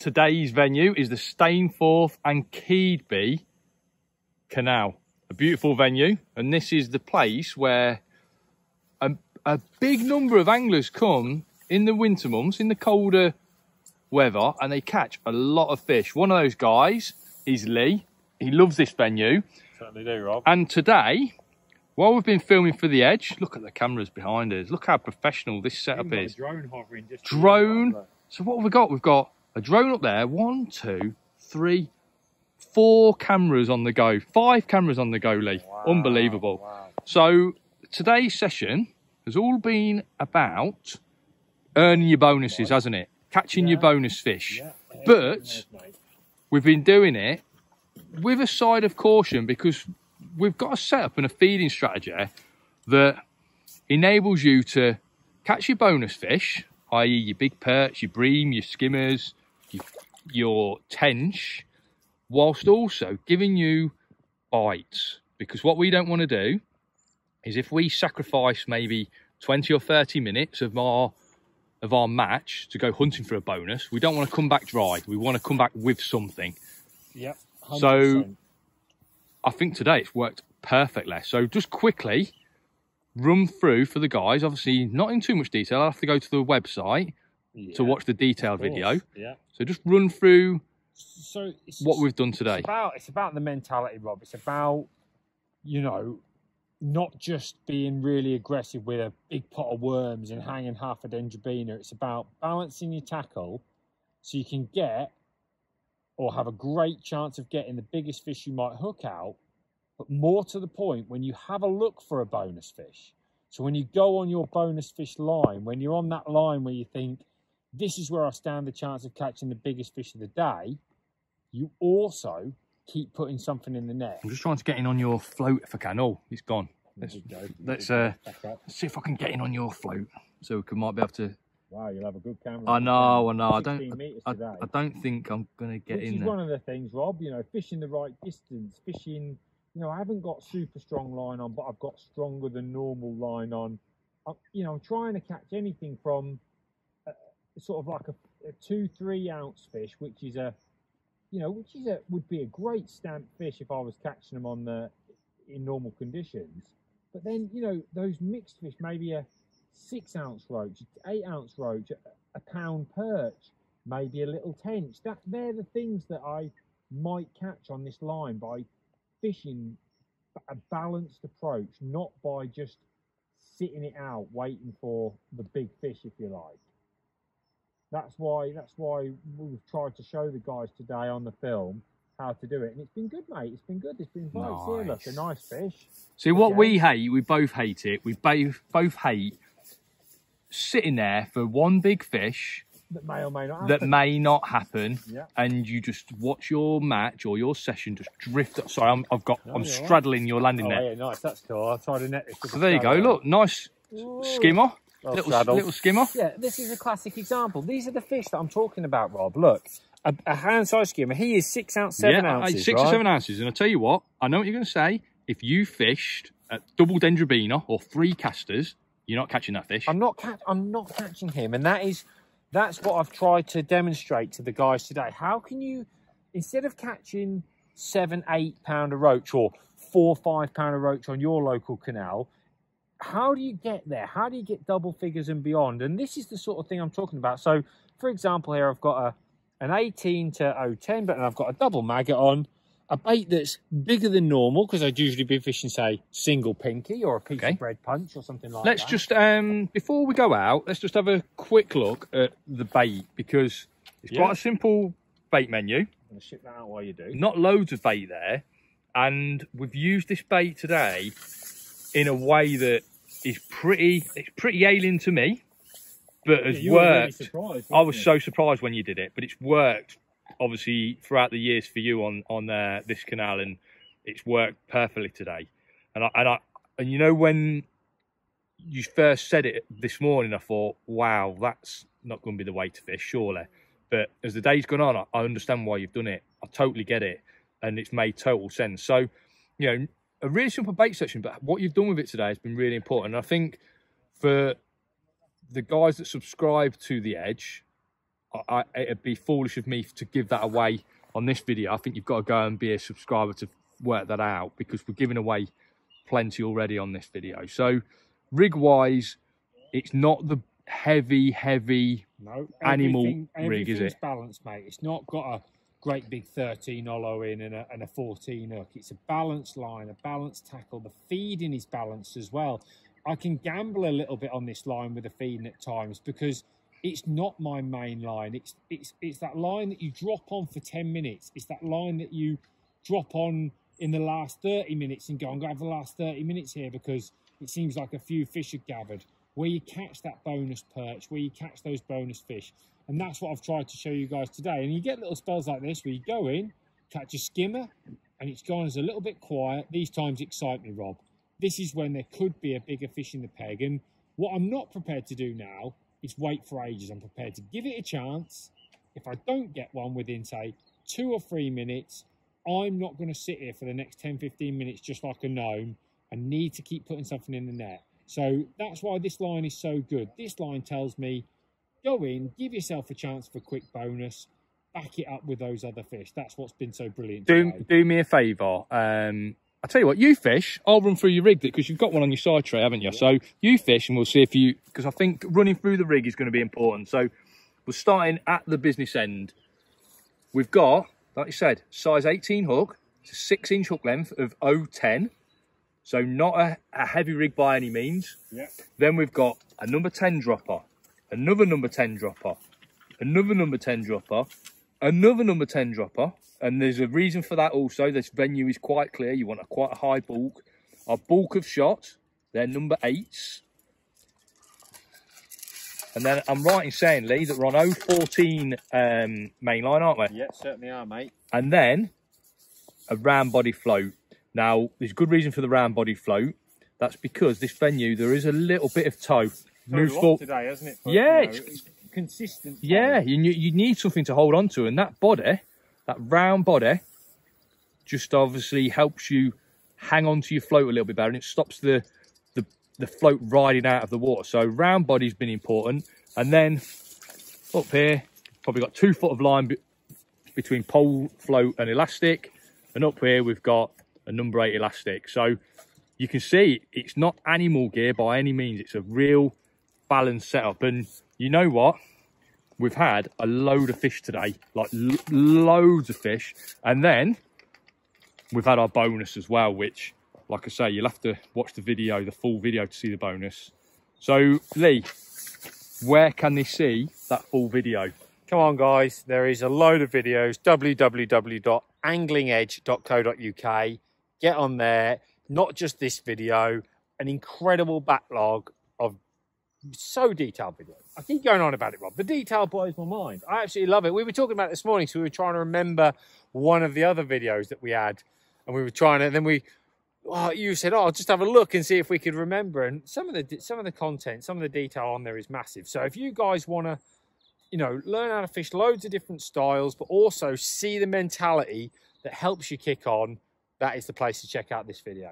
today's venue is the Stainforth and Keady canal. A beautiful venue, and this is the place where a big number of anglers come in the winter months, in the colder weather, and they catch a lot of fish. One of those guys is Lee. He loves this venue. Certainly do, Rob. And today, while we've been filming for The Edge, look at the cameras behind us. Look how professional this setup is. Drone hovering. Just drone. So what have we got? We've got a drone up there. 1, 2, 3, 4 cameras on the go. 5 cameras on the go, Lee. Wow, unbelievable. Wow. So today's session has all been about earning your bonuses, hasn't it? Catching your bonus fish. But we've been doing it with a side of caution, because we've got a setup and a feeding strategy that enables you to catch your bonus fish, i.e. your big perch, your bream, your skimmers, your tench, whilst also giving you bites. Because what we don't want to do is, if we sacrifice maybe 20 or 30 minutes of our match to go hunting for a bonus, we don't want to come back dry. We want to come back with something. Yep. 100%. So I think today it's worked perfectly. So just quickly run through for the guys, obviously not in too much detail. I'll have to go to the website to watch the detailed video. Yeah. So just run through what we've done today. It's about the mentality, Rob. It's about, you know, not just being really aggressive with a big pot of worms and hanging half a dendrobina. It's about balancing your tackle so you can get, or have a great chance of getting, the biggest fish you might hook out, but more to the point, when you have a look for a bonus fish. So when you go on your bonus fish line, when you're on that line where you think, this is where I stand the chance of catching the biggest fish of the day, you also keep putting something in the net. I'm just trying to get in on your float if I can. Oh, it's gone. Let's see if I can get in on your float, so we might be able to. Wow, you'll have a good camera. I know. I don't think I'm gonna get in there. Which is one of the things, Rob. You know, fishing the right distance, fishing. You know, I haven't got super strong line on, but I've got stronger than normal line on. You know, I'm trying to catch anything from sort of like a 2-3 ounce fish, which is would be a great stamp fish if I was catching them in normal conditions. But then, you know, those mixed fish, maybe a 6 ounce roach, 8 ounce roach, a pound perch, maybe a little tench. They're the things that I might catch on this line by fishing a balanced approach, not by just sitting it out waiting for the big fish, if you like. That's why we've tried to show the guys today on the film how to do it, and it's been good, mate. It's been good. There's been bites here. Look, a nice fish. See, what we hate, we both hate it. We both hate sitting there for one big fish that may or may not happen. And you just watch your match or your session just drift up. Sorry, I'm straddling your landing net. Yeah, nice. That's cool. I'll try to net this. So there you go. Look, nice skimmer. Little skimmer. Yeah, this is a classic example. These are the fish that I'm talking about, Rob. Look, a hand-sized skimmer. He is 6 ounce, 7 ounces. 6 or 7 ounces. And I tell you what, I know what you're going to say. If you fished at double dendrobina or 3 casters, you're not catching that fish. I'm not catching him, and that's what I've tried to demonstrate to the guys today. How can you, instead of catching 7-8 pounder roach or 4-5 pounder roach on your local canal, how do you get there? How do you get double figures and beyond? And this is the sort of thing I'm talking about. So, for example, here I've got an 18 to 010, but I've got a double maggot on, a bait that's bigger than normal, because I'd usually be fishing, say, single pinky or a piece of bread punch or something like that. Let's just, before we go out, let's just have a quick look at the bait, because it's quite a simple bait menu. I'm going to ship that out while you do. Not loads of bait there, and we've used this bait today in a way that is pretty alien to me, but has worked. Really I was so surprised when you did it, but it's worked obviously throughout the years for you on this canal, and it's worked perfectly today. And you know, when you first said it this morning, I thought, wow, that's not going to be the way to fish, surely. But as the day's gone on, I understand why you've done it. I totally get it, and it's made total sense. So, you know, a really simple bait section, but what you've done with it today has been really important. And I think for the guys that subscribe to The Edge, it'd be foolish of me to give that away on this video. I think you've got to go and be a subscriber to work that out, because we're giving away plenty already on this video. So rig wise, it's not the heavy animal rig, is it? Balanced, mate. It's not got a great big 13 hollow in and a 14 hook. It's a balanced line, a balanced tackle. The feeding is balanced as well. I can gamble a little bit on this line with the feeding at times, because it's not my main line. It's that line that you drop on for 10 minutes. It's that line that you drop on in the last 30 minutes and go, I'm going to have the last 30 minutes here because it seems like a few fish are gathered, where you catch that bonus perch, where you catch those bonus fish. And that's what I've tried to show you guys today. And you get little spells like this where you go in, catch a skimmer, and it's gone as a little bit quiet. These times excite me, Rob. This is when there could be a bigger fish in the peg. And what I'm not prepared to do now is wait for ages. I'm prepared to give it a chance. If I don't get one within, say, 2 or 3 minutes, I'm not going to sit here for the next 10, 15 minutes just like a gnome. I need to keep putting something in the net. So that's why this line is so good. This line tells me, go in, give yourself a chance for a quick bonus, back it up with those other fish. That's what's been so brilliant today. Do me a favour. I'll tell you what, you fish, I'll run through your rig, because you've got one on your side tray, haven't you? Yeah. So you fish and we'll see if you, because I think running through the rig is going to be important. So we're starting at the business end. We've got, like you said, size 18 hook. It's a 6-inch hook length of 0.10. So not a heavy rig by any means. Yeah. Then we've got a number 10 dropper, another number 10 dropper, another number 10 dropper, another number 10 dropper. And there's a reason for that also. This venue is quite clear. You want quite a high bulk. Our bulk of shots, they're number 8s. And then I'm right in saying, Lee, that we're on 014 main line, aren't we? Yeah, certainly are, mate. And then a round body float. Now, there's good reason for the round body float. That's because this venue, there is a little bit of toe. Moves forward today, hasn't it? But, yeah, it's consistent. Yeah, you need something to hold on to, and that body, that round body, just obviously helps you hang on to your float a little bit better, and it stops the float riding out of the water. So round body's been important. And then up here, probably got 2 foot of line between pole, float and elastic. And up here we've got a number 8 elastic. So you can see it's not animal gear by any means. It's a real balanced setup. And you know what? We've had a load of fish today, like loads of fish. And then we've had our bonus as well, which, like I say, you'll have to watch the video, the full video, to see the bonus. So, Lee, where can they see that full video? Come on, guys. There is a load of videos, www.anglingedge.co.uk. Get on there. Not just this video, an incredible backlog of so detailed videos. I keep going on about it, Rob. The detail blows my mind. I absolutely love it. We were talking about it this morning, so we were trying to remember one of the other videos that we had, and we were trying to, and then you said, oh, I'll just have a look and see if we could remember. And some of the content, some of the detail on there is massive. So if you guys want to, learn how to fish loads of different styles, but also see the mentality that helps you kick on, that is the place to check out this video.